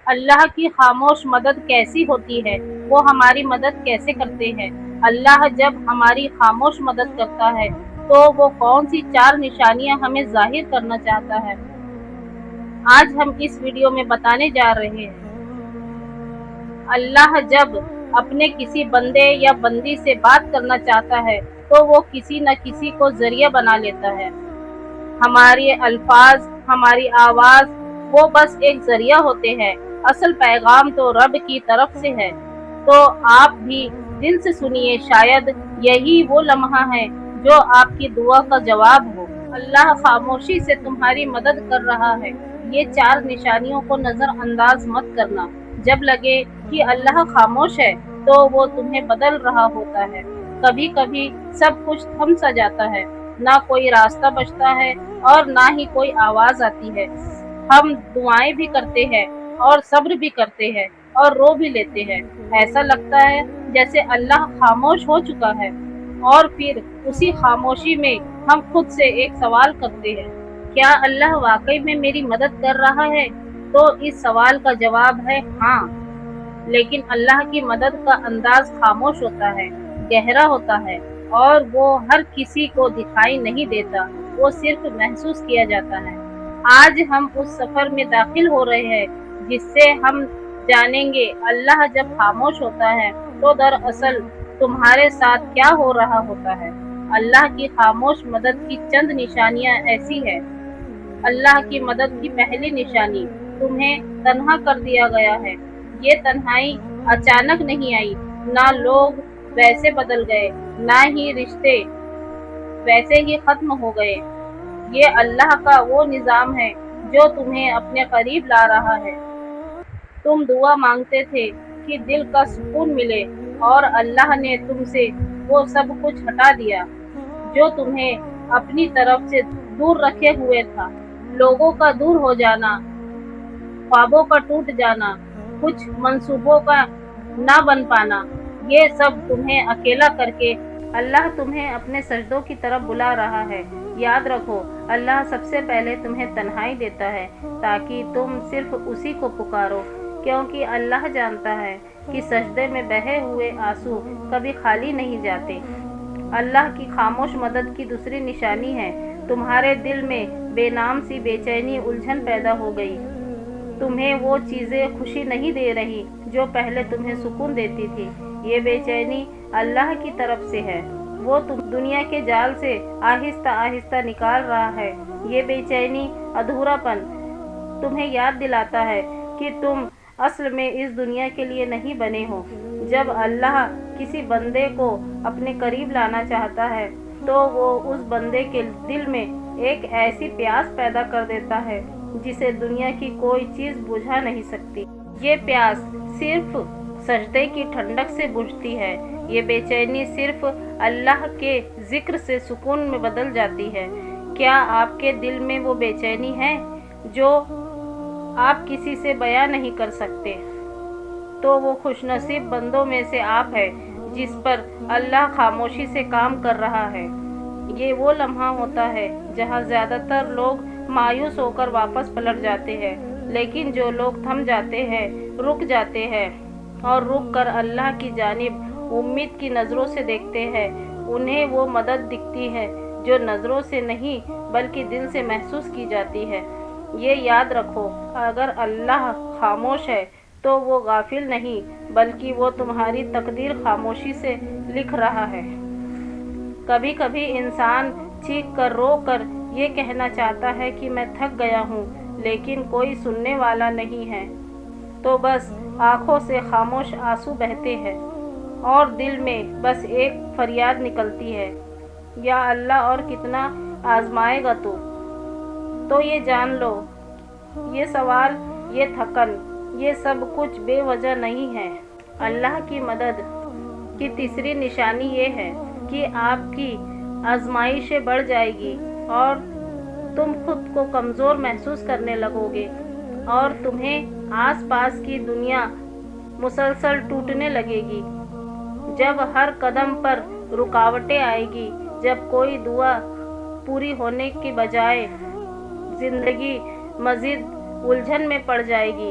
اللہ کی خاموش مدد کیسی ہوتی ہے، وہ ہماری مدد کیسے کرتے ہیں؟ اللہ جب ہماری خاموش مدد کرتا ہے تو وہ کون سی چار نشانیاں ہمیں ظاہر کرنا چاہتا ہے، آج ہم اس ویڈیو میں بتانے جا رہے ہیں۔ اللہ جب اپنے کسی بندے یا بندی سے بات کرنا چاہتا ہے تو وہ کسی نہ کسی کو ذریعہ بنا لیتا ہے۔ ہمارے الفاظ، ہماری آواز، وہ بس ایک ذریعہ ہوتے ہیں، اصل پیغام تو رب کی طرف سے ہے۔ تو آپ بھی دل سے سنیے، شاید یہی وہ لمحہ ہے جو آپ کی دعا کا جواب ہو۔ اللہ خاموشی سے تمہاری مدد کر رہا ہے، یہ چار نشانیوں کو نظر انداز مت کرنا۔ جب لگے کہ اللہ خاموش ہے تو وہ تمہیں بدل رہا ہوتا ہے۔ کبھی کبھی سب کچھ تھم سا جاتا ہے، نہ کوئی راستہ بچتا ہے اور نہ ہی کوئی آواز آتی ہے۔ ہم دعائیں بھی کرتے ہیں اور صبر بھی کرتے ہیں اور رو بھی لیتے ہیں۔ ایسا لگتا ہے جیسے اللہ خاموش ہو چکا ہے، اور پھر اسی خاموشی میں ہم خود سے ایک سوال کرتے ہیں، کیا اللہ واقعی میں میری مدد کر رہا ہے؟ تو اس سوال کا جواب ہے ہاں، لیکن اللہ کی مدد کا انداز خاموش ہوتا ہے، گہرا ہوتا ہے، اور وہ ہر کسی کو دکھائی نہیں دیتا، وہ صرف محسوس کیا جاتا ہے۔ آج ہم اس سفر میں داخل ہو رہے ہیں جس سے ہم جانیں گے اللہ جب خاموش ہوتا ہے تو دراصل تمہارے ساتھ کیا ہو رہا ہوتا ہے۔ اللہ کی خاموش مدد کی چند نشانیاں ایسی ہیں۔ اللہ کی مدد کی پہلی نشانی، تمہیں تنہا کر دیا گیا ہے۔ یہ تنہائی اچانک نہیں آئی، نہ لوگ ویسے بدل گئے، نہ ہی رشتے ویسے ہی ختم ہو گئے۔ یہ اللہ کا وہ نظام ہے جو تمہیں اپنے قریب لا رہا ہے۔ تم دعا مانگتے تھے کہ دل کا سکون ملے، اور اللہ نے تم سے وہ سب کچھ ہٹا دیا جو تمہیں اپنی طرف سے دور رکھے ہوئے تھا۔ لوگوں کا دور ہو جانا، خوابوں کا ٹوٹ جانا، کچھ منصوبوں کا نہ بن پانا، یہ سب تمہیں اکیلا کر کے اللہ تمہیں اپنے سجدوں کی طرف بلا رہا ہے۔ یاد رکھو، اللہ سب سے پہلے تمہیں تنہائی دیتا ہے تاکہ تم صرف اسی کو پکارو، کیونکہ اللہ جانتا ہے کہ سجدے میں بہے ہوئے آنسو کبھی خالی نہیں جاتے۔ اللہ کی خاموش مدد کی دوسری نشانی ہے، تمہارے دل میں بے نام سی بے چینی، الجھن پیدا ہو گئی۔ تمہیں وہ چیزیں خوشی نہیں دے رہی جو پہلے تمہیں سکون دیتی تھی۔ یہ بے چینی اللہ کی طرف سے ہے، وہ تم دنیا کے جال سے آہستہ آہستہ نکال رہا ہے۔ یہ بے چینی، ادھورا پن تمہیں یاد دلاتا ہے کہ تم اصل میں اس دنیا کے لیے نہیں بنے ہو۔ جب اللہ کسی بندے کو اپنے قریب لانا چاہتا ہے تو وہ اس بندے کے دل میں ایک ایسی پیاس پیدا کر دیتا ہے جسے دنیا کی کوئی چیز بجھا نہیں سکتی۔ یہ پیاس صرف سجدے کی ٹھنڈک سے بجھتی ہے، یہ بے چینی صرف اللہ کے ذکر سے سکون میں بدل جاتی ہے۔ کیا آپ کے دل میں وہ بے چینی ہے جو آپ کسی سے بیان نہیں کر سکتے؟ تو وہ خوش نصیب بندوں میں سے آپ ہے جس پر اللہ خاموشی سے کام کر رہا ہے۔ یہ وہ لمحہ ہوتا ہے جہاں زیادہ تر لوگ مایوس ہو کر واپس پلٹ جاتے ہیں، لیکن جو لوگ تھم جاتے ہیں، رک جاتے ہیں اور رک کر اللہ کی جانب امید کی نظروں سے دیکھتے ہیں، انہیں وہ مدد دکھتی ہے جو نظروں سے نہیں بلکہ دل سے محسوس کی جاتی ہے۔ یہ یاد رکھو، اگر اللہ خاموش ہے تو وہ غافل نہیں، بلکہ وہ تمہاری تقدیر خاموشی سے لکھ رہا ہے۔ کبھی کبھی انسان چیخ کر، رو کر یہ کہنا چاہتا ہے کہ میں تھک گیا ہوں، لیکن کوئی سننے والا نہیں ہے، تو بس آنکھوں سے خاموش آنسو بہتے ہیں اور دل میں بس ایک فریاد نکلتی ہے، یا اللہ اور کتنا آزمائے گا تو یہ جان لو، یہ سوال، یہ تھکن، یہ سب کچھ بے وجہ نہیں ہے۔ اللہ کی مدد کی تیسری نشانی یہ ہے کہ آپ کی آزمائشیں بڑھ جائے گی اور تم خود کو کمزور محسوس کرنے لگو گے، اور تمہیں آس پاس کی دنیا مسلسل ٹوٹنے لگے گی۔ جب ہر قدم پر رکاوٹیں آئے گی، جب کوئی دعا پوری ہونے کی بجائے زندگی مزید الجھن میں پڑ جائے گی،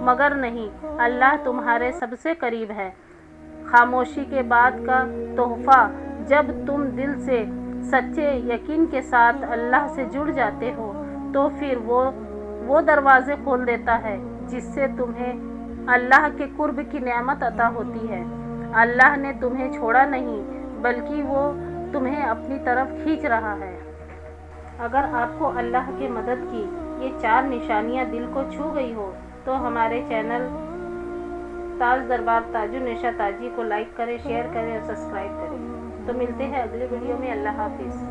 مگر نہیں، اللہ تمہارے سب سے قریب ہے۔ خاموشی کے بعد کا تحفہ، جب تم دل سے سچے یقین کے ساتھ اللہ سے جڑ جاتے ہو تو پھر وہ دروازے کھول دیتا ہے جس سے تمہیں اللہ کے قرب کی نعمت عطا ہوتی ہے۔ اللہ نے تمہیں چھوڑا نہیں بلکہ وہ تمہیں اپنی طرف کھینچ رہا ہے۔ اگر آپ کو اللہ کی مدد کی یہ 4 نشانیاں دل کو چھو گئی ہو تو ہمارے چینل تاج دربار تاج النساء تاجی کو لائک کریں، شیئر کریں اور سبسکرائب کریں۔ تو ملتے ہیں اگلی ویڈیو میں۔ اللہ حافظ۔